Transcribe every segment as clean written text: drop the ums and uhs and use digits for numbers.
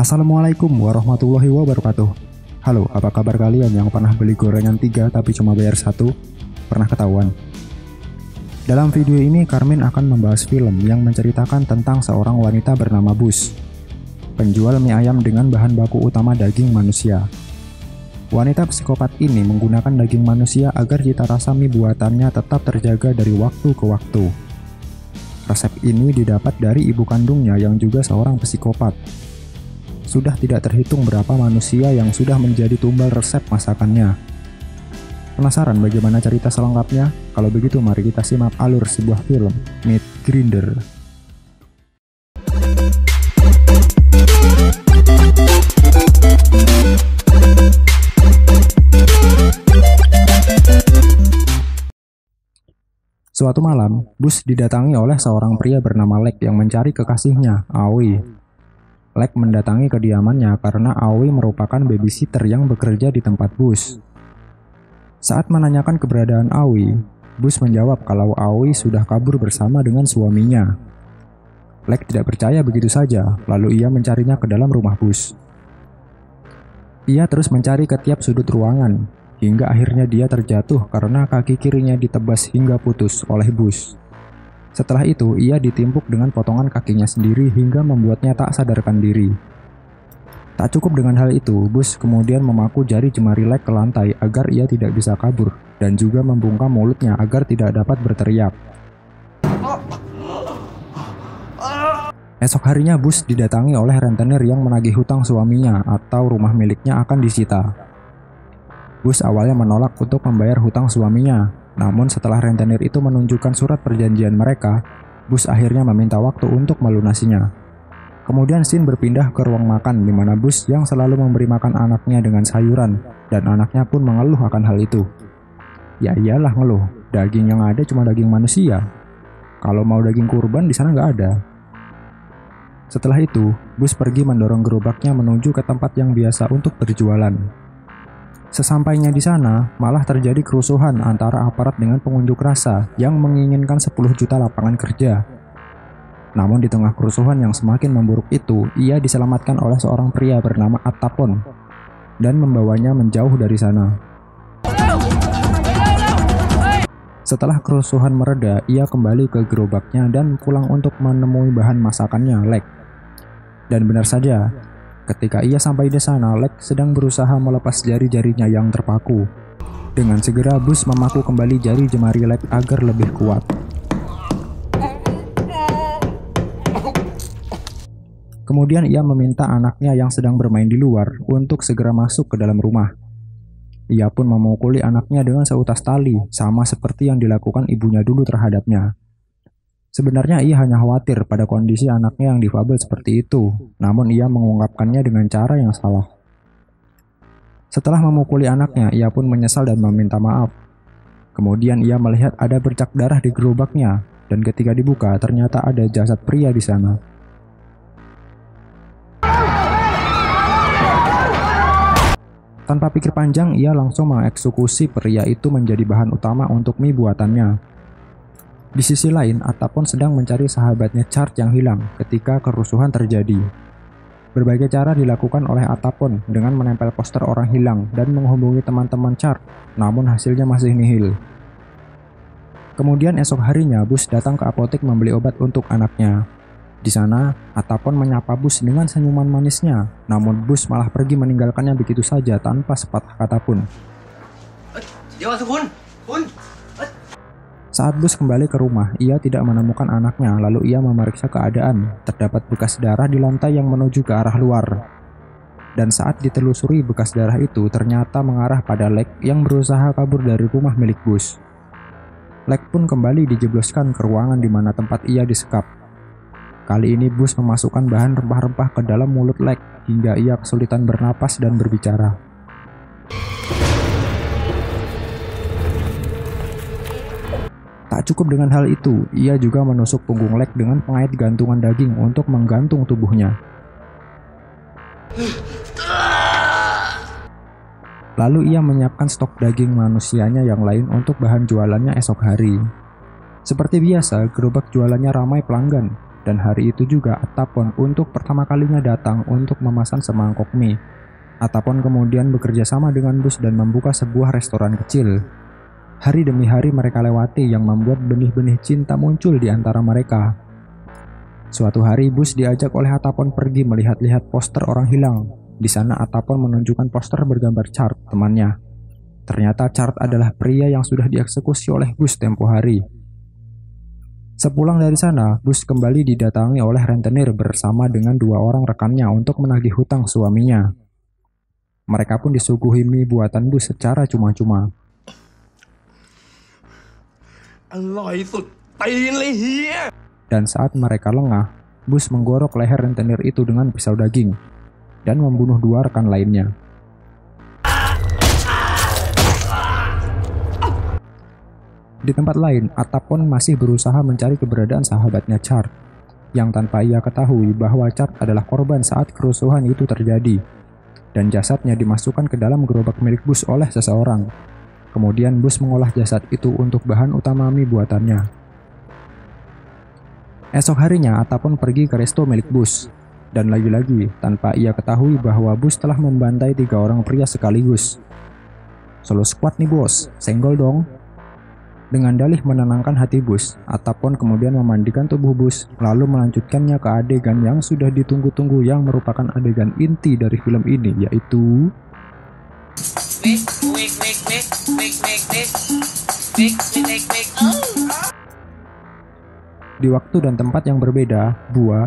Assalamualaikum warahmatullahi wabarakatuh. Halo, apa kabar kalian yang pernah beli gorengan 3 tapi cuma bayar 1? Pernah ketahuan? Dalam video ini Karmin akan membahas film yang menceritakan tentang seorang wanita bernama Bus, penjual mie ayam dengan bahan baku utama daging manusia. Wanita psikopat ini menggunakan daging manusia agar cita rasa mie buatannya tetap terjaga dari waktu ke waktu. Resep ini didapat dari ibu kandungnya yang juga seorang psikopat. Sudah tidak terhitung berapa manusia yang sudah menjadi tumbal resep masakannya. Penasaran bagaimana cerita selengkapnya? Kalau begitu mari kita simak alur sebuah film, Meat Grinder. Suatu malam, Bus didatangi oleh seorang pria bernama Lek yang mencari kekasihnya, Aoi. Lek mendatangi kediamannya karena Aoi merupakan babysitter yang bekerja di tempat Bus. Saat menanyakan keberadaan Aoi, Bus menjawab kalau Aoi sudah kabur bersama dengan suaminya. Lek tidak percaya begitu saja, lalu ia mencarinya ke dalam rumah Bus. Ia terus mencari ke tiap sudut ruangan, hingga akhirnya dia terjatuh karena kaki kirinya ditebas hingga putus oleh Bus. Setelah itu, ia ditimpuk dengan potongan kakinya sendiri hingga membuatnya tak sadarkan diri. Tak cukup dengan hal itu, Bus kemudian memaku jari jemari Lek ke lantai agar ia tidak bisa kabur, dan juga membungkam mulutnya agar tidak dapat berteriak. Esok harinya, Bus didatangi oleh rentenir yang menagih hutang suaminya atau rumah miliknya akan disita. Bus awalnya menolak untuk membayar hutang suaminya. Namun setelah rentenir itu menunjukkan surat perjanjian mereka, Bus akhirnya meminta waktu untuk melunasinya. Kemudian scene berpindah ke ruang makan di mana Bus yang selalu memberi makan anaknya dengan sayuran, dan anaknya pun mengeluh akan hal itu. Ya iyalah ngeluh, daging yang ada cuma daging manusia. Kalau mau daging kurban di sana nggak ada. Setelah itu, Bus pergi mendorong gerobaknya menuju ke tempat yang biasa untuk berjualan. Sesampainya di sana, malah terjadi kerusuhan antara aparat dengan pengunjuk rasa yang menginginkan 10 juta lapangan kerja. Namun di tengah kerusuhan yang semakin memburuk itu, ia diselamatkan oleh seorang pria bernama Attapon dan membawanya menjauh dari sana. Setelah kerusuhan mereda, ia kembali ke gerobaknya dan pulang untuk menemui bahan masakannya, Lek. Dan benar saja, ketika ia sampai di sana, Lek sedang berusaha melepas jari-jarinya yang terpaku. Dengan segera, Bus memaku kembali jari jemari Lek agar lebih kuat. Kemudian ia meminta anaknya yang sedang bermain di luar untuk segera masuk ke dalam rumah. Ia pun memukuli anaknya dengan seutas tali, sama seperti yang dilakukan ibunya dulu terhadapnya. Sebenarnya ia hanya khawatir pada kondisi anaknya yang difabel seperti itu, namun ia mengungkapkannya dengan cara yang salah. Setelah memukuli anaknya, ia pun menyesal dan meminta maaf. Kemudian ia melihat ada bercak darah di gerobaknya, dan ketika dibuka ternyata ada jasad pria di sana. Tanpa pikir panjang, ia langsung mengeksekusi pria itu menjadi bahan utama untuk mie buatannya. Di sisi lain, Attapon sedang mencari sahabatnya Chart yang hilang ketika kerusuhan terjadi. Berbagai cara dilakukan oleh Attapon dengan menempel poster orang hilang dan menghubungi teman-teman Chart, namun hasilnya masih nihil. Kemudian esok harinya, Bus datang ke apotek membeli obat untuk anaknya. Di sana, Attapon menyapa Bus dengan senyuman manisnya, namun Bus malah pergi meninggalkannya begitu saja tanpa sepatah kata pun. Saat Bus kembali ke rumah, ia tidak menemukan anaknya, lalu ia memeriksa keadaan. Terdapat bekas darah di lantai yang menuju ke arah luar. Dan saat ditelusuri, bekas darah itu ternyata mengarah pada Lek yang berusaha kabur dari rumah milik Bus. Lek pun kembali dijebloskan ke ruangan di mana tempat ia disekap. Kali ini Bus memasukkan bahan rempah-rempah ke dalam mulut Lek hingga ia kesulitan bernapas dan berbicara. Tak cukup dengan hal itu, ia juga menusuk punggung Lek dengan pengait gantungan daging untuk menggantung tubuhnya. Lalu ia menyiapkan stok daging manusianya yang lain untuk bahan jualannya esok hari. Seperti biasa, gerobak jualannya ramai pelanggan. Dan hari itu juga Atapon untuk pertama kalinya datang untuk memesan semangkok mie. Atapon kemudian bekerja sama dengan Bus dan membuka sebuah restoran kecil. Hari demi hari mereka lewati yang membuat benih-benih cinta muncul di antara mereka. Suatu hari Bus diajak oleh Atapon pergi melihat-lihat poster orang hilang. Di sana Atapon menunjukkan poster bergambar Chart, temannya. Ternyata Chart adalah pria yang sudah dieksekusi oleh Bus tempo hari. Sepulang dari sana, Bus kembali didatangi oleh rentenir bersama dengan 2 orang rekannya untuk menagih hutang suaminya. Mereka pun disuguhi mie buatan Bus secara cuma-cuma. อร่อยสุดตีนเลยเฮีย Dan saat mereka lengah, Bus menggorok leher rentenir itu dengan pisau daging dan membunuh 2 rekan lainnya. Di tempat lain, Atapon masih berusaha mencari keberadaan sahabatnya Chart, yang tanpa ia ketahui bahwa Chart adalah korban saat kerusuhan itu terjadi, dan jasadnya dimasukkan ke dalam gerobak milik Bus oleh seseorang. Kemudian Bus mengolah jasad itu untuk bahan utama mie buatannya. Esok harinya, Atapon pergi ke resto milik Bus, dan lagi-lagi tanpa ia ketahui bahwa Bus telah membantai 3 orang pria sekaligus. Solo squad nih bos, senggol dong. Dengan dalih menenangkan hati Bus, Atapon kemudian memandikan tubuh Bus, lalu melanjutkannya ke adegan yang sudah ditunggu-tunggu yang merupakan adegan inti dari film ini, yaitu di waktu dan tempat yang berbeda. Bua,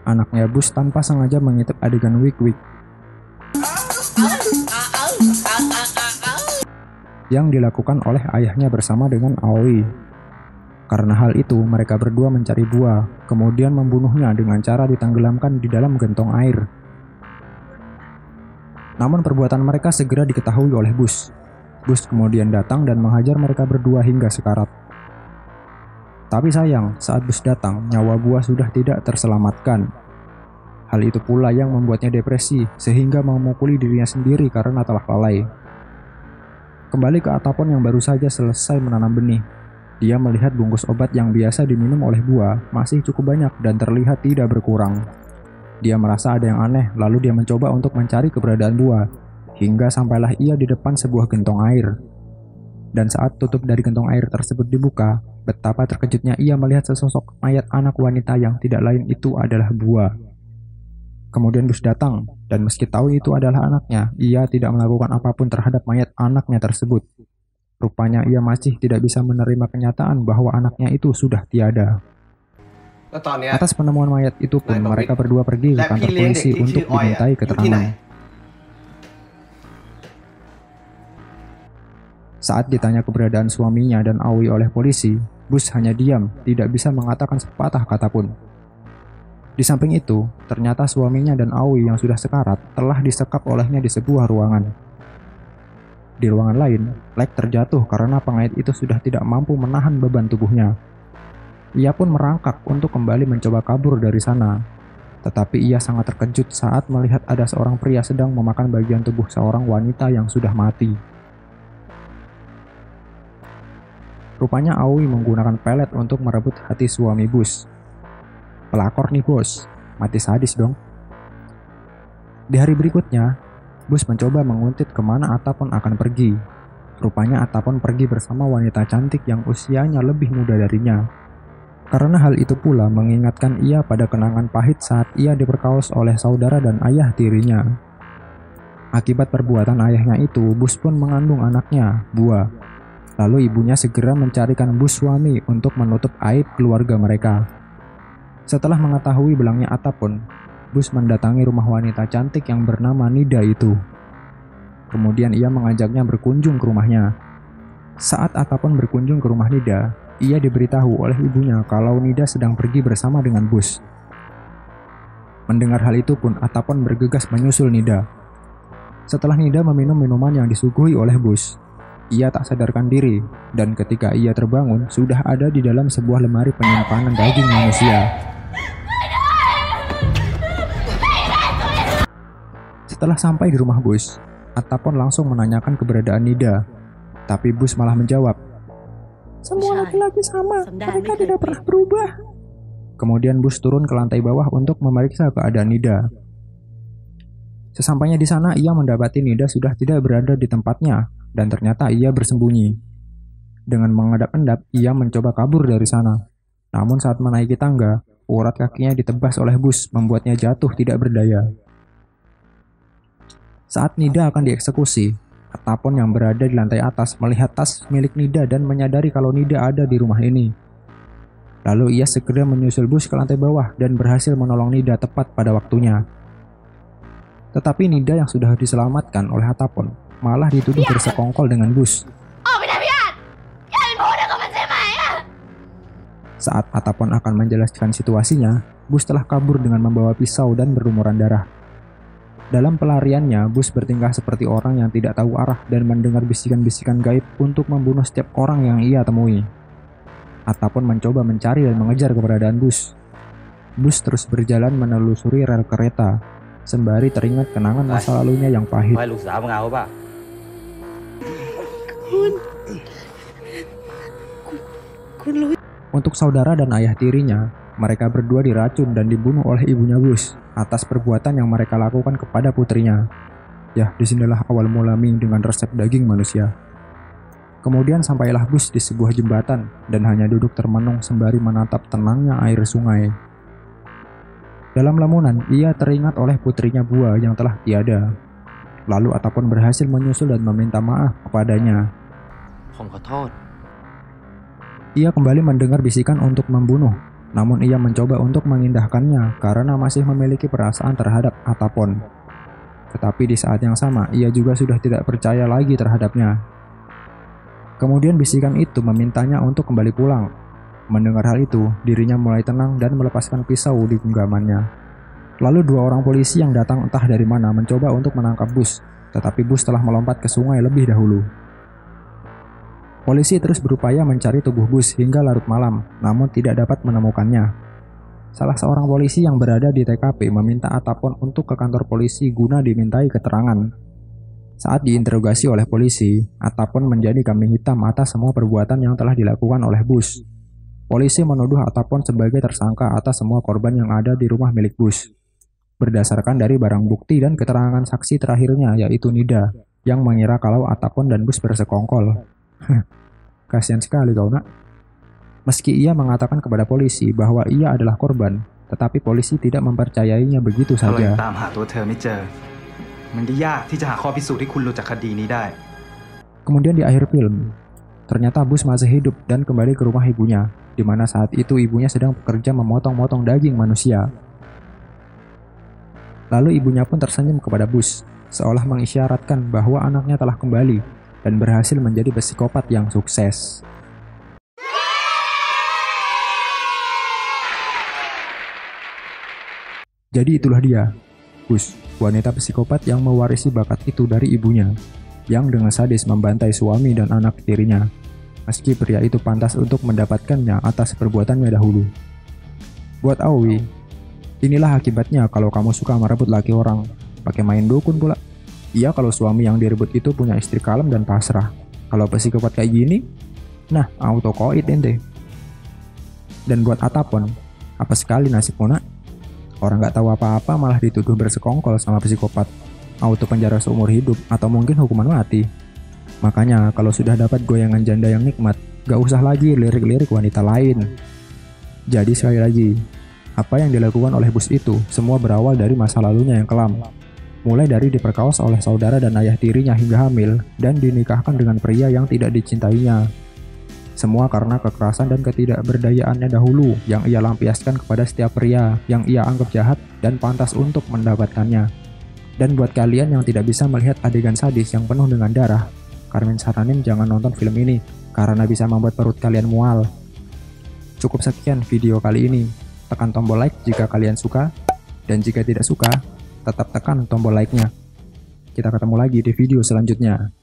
anaknya Bus, tanpa sengaja mengintip adegan wik-wik yang dilakukan oleh ayahnya bersama dengan Aoi. Karena hal itu, mereka berdua mencari Bua, kemudian membunuhnya dengan cara ditenggelamkan di dalam gentong air. Namun perbuatan mereka segera diketahui oleh Bus. Bus kemudian datang dan menghajar mereka berdua hingga sekarat. Tapi sayang, saat Bus datang, nyawa Bua sudah tidak terselamatkan. Hal itu pula yang membuatnya depresi, sehingga memukuli dirinya sendiri karena telah lalai. Kembali ke Atapon yang baru saja selesai menanam benih. Dia melihat bungkus obat yang biasa diminum oleh Bua masih cukup banyak dan terlihat tidak berkurang. Dia merasa ada yang aneh, lalu dia mencoba untuk mencari keberadaan Bua, hingga sampailah ia di depan sebuah gentong air. Dan saat tutup dari gentong air tersebut dibuka, betapa terkejutnya ia melihat sesosok mayat anak wanita yang tidak lain itu adalah Bua. Kemudian Bus datang, dan meski tahu itu adalah anaknya, ia tidak melakukan apapun terhadap mayat anaknya tersebut. Rupanya ia masih tidak bisa menerima kenyataan bahwa anaknya itu sudah tiada. Atas penemuan mayat itu pun, mereka berdua pergi ke kantor polisi untuk dimintai keterangan. Saat ditanya keberadaan suaminya dan Aoi oleh polisi, Bus hanya diam, tidak bisa mengatakan sepatah kata pun. Di samping itu, ternyata suaminya dan Aoi yang sudah sekarat telah disekap olehnya di sebuah ruangan. Di ruangan lain, Lek terjatuh karena pengait itu sudah tidak mampu menahan beban tubuhnya. Ia pun merangkak untuk kembali mencoba kabur dari sana. Tetapi ia sangat terkejut saat melihat ada seorang pria sedang memakan bagian tubuh seorang wanita yang sudah mati. Rupanya Aoi menggunakan pelet untuk merebut hati suami Bus. Pelakor nih bos, mati sadis dong. Di hari berikutnya, Bus mencoba menguntit kemana Atapon akan pergi. Rupanya Atapon pergi bersama wanita cantik yang usianya lebih muda darinya. Karena hal itu pula mengingatkan ia pada kenangan pahit saat ia diperkaos oleh saudara dan ayah tirinya. Akibat perbuatan ayahnya itu, Bus pun mengandung anaknya, Bua. Lalu ibunya segera mencarikan Bus suami untuk menutup aib keluarga mereka. Setelah mengetahui belangnya Atapon, Bus mendatangi rumah wanita cantik yang bernama Nida itu. Kemudian ia mengajaknya berkunjung ke rumahnya. Saat Atapon berkunjung ke rumah Nida, ia diberitahu oleh ibunya kalau Nida sedang pergi bersama dengan Bus. Mendengar hal itu pun, Atapon bergegas menyusul Nida. Setelah Nida meminum minuman yang disuguhi oleh Bus, ia tak sadarkan diri, dan ketika ia terbangun, sudah ada di dalam sebuah lemari penyimpanan daging manusia. Setelah sampai di rumah Bus, Atapon langsung menanyakan keberadaan Nida, tapi Bus malah menjawab, "Semua laki-laki sama, mereka tidak pernah berubah." Kemudian Bus turun ke lantai bawah untuk memeriksa keadaan Nida. Sesampainya di sana, ia mendapati Nida sudah tidak berada di tempatnya, dan ternyata ia bersembunyi. Dengan mengendap-endap, ia mencoba kabur dari sana. Namun saat menaiki tangga, urat kakinya ditebas oleh Bus, membuatnya jatuh tidak berdaya. Saat Nida akan dieksekusi, Atapon yang berada di lantai atas melihat tas milik Nida dan menyadari kalau Nida ada di rumah ini. Lalu ia segera menyusul Bus ke lantai bawah dan berhasil menolong Nida tepat pada waktunya. Tetapi Nida yang sudah diselamatkan oleh Atapon malah dituduh bersekongkol dengan Bus. Saat Atapon akan menjelaskan situasinya, Bus telah kabur dengan membawa pisau dan berlumuran darah. Dalam pelariannya, Bus bertingkah seperti orang yang tidak tahu arah dan mendengar bisikan-bisikan gaib untuk membunuh setiap orang yang ia temui. Atapon mencoba mencari dan mengejar keberadaan Bus. Bus terus berjalan menelusuri rel kereta, sembari teringat kenangan masa lalunya yang pahit. Untuk saudara dan ayah tirinya, mereka berdua diracun dan dibunuh oleh ibunya Bus atas perbuatan yang mereka lakukan kepada putrinya. Ya, disinilah awal mula Ming dengan resep daging manusia. Kemudian sampailah Bus di sebuah jembatan dan hanya duduk termenung sembari menatap tenangnya air sungai. Dalam lamunan, ia teringat oleh putrinya Bua yang telah tiada. Lalu Atapon berhasil menyusul dan meminta maaf kepadanya. Ia kembali mendengar bisikan untuk membunuh, namun ia mencoba untuk mengindahkannya karena masih memiliki perasaan terhadap Atapon. Tetapi di saat yang sama, ia juga sudah tidak percaya lagi terhadapnya. Kemudian bisikan itu memintanya untuk kembali pulang. Mendengar hal itu, dirinya mulai tenang dan melepaskan pisau di genggamannya. Lalu dua orang polisi yang datang entah dari mana mencoba untuk menangkap Bus, tetapi Bus telah melompat ke sungai lebih dahulu. Polisi terus berupaya mencari tubuh Bus hingga larut malam, namun tidak dapat menemukannya. Salah seorang polisi yang berada di TKP meminta Atapon untuk ke kantor polisi guna dimintai keterangan. Saat diinterogasi oleh polisi, Atapon menjadi kambing hitam atas semua perbuatan yang telah dilakukan oleh Bus. Polisi menuduh Atapon sebagai tersangka atas semua korban yang ada di rumah milik Bus, berdasarkan dari barang bukti dan keterangan saksi terakhirnya, yaitu Nida, yang mengira kalau Atapon dan Bus bersekongkol. Kasihan sekali kau nak. Meski ia mengatakan kepada polisi bahwa ia adalah korban, tetapi polisi tidak mempercayainya begitu saja. Kemudian di akhir film, ternyata Bus masih hidup dan kembali ke rumah ibunya, di mana saat itu ibunya sedang bekerja memotong-motong daging manusia. Lalu ibunya pun tersenyum kepada Bus, seolah mengisyaratkan bahwa anaknya telah kembali dan berhasil menjadi psikopat yang sukses. Jadi itulah dia, Bus, wanita psikopat yang mewarisi bakat itu dari ibunya, yang dengan sadis membantai suami dan anak tirinya, meski pria itu pantas untuk mendapatkannya atas perbuatannya dahulu. Buat Aoi, inilah akibatnya kalau kamu suka merebut laki orang, pakai main dukun pula. Iya, kalau suami yang direbut itu punya istri kalem dan pasrah. Kalau psikopat kayak gini, nah auto koit ente. Dan buat Atapon, apa sekali nasibmu nak? Orang gak tahu apa-apa malah dituduh bersekongkol sama psikopat. Auto penjara seumur hidup atau mungkin hukuman mati. Makanya kalau sudah dapat goyangan janda yang nikmat, gak usah lagi lirik-lirik wanita lain. Jadi sekali lagi, apa yang dilakukan oleh Bus itu semua berawal dari masa lalunya yang kelam. Mulai dari diperkaos oleh saudara dan ayah tirinya hingga hamil dan dinikahkan dengan pria yang tidak dicintainya. Semua karena kekerasan dan ketidakberdayaannya dahulu yang ia lampiaskan kepada setiap pria yang ia anggap jahat dan pantas untuk mendapatkannya. Dan buat kalian yang tidak bisa melihat adegan sadis yang penuh dengan darah, Carmen saranin jangan nonton film ini karena bisa membuat perut kalian mual. Cukup sekian video kali ini. Tekan tombol like jika kalian suka, dan jika tidak suka, tetap tekan tombol like-nya. Kita ketemu lagi di video selanjutnya.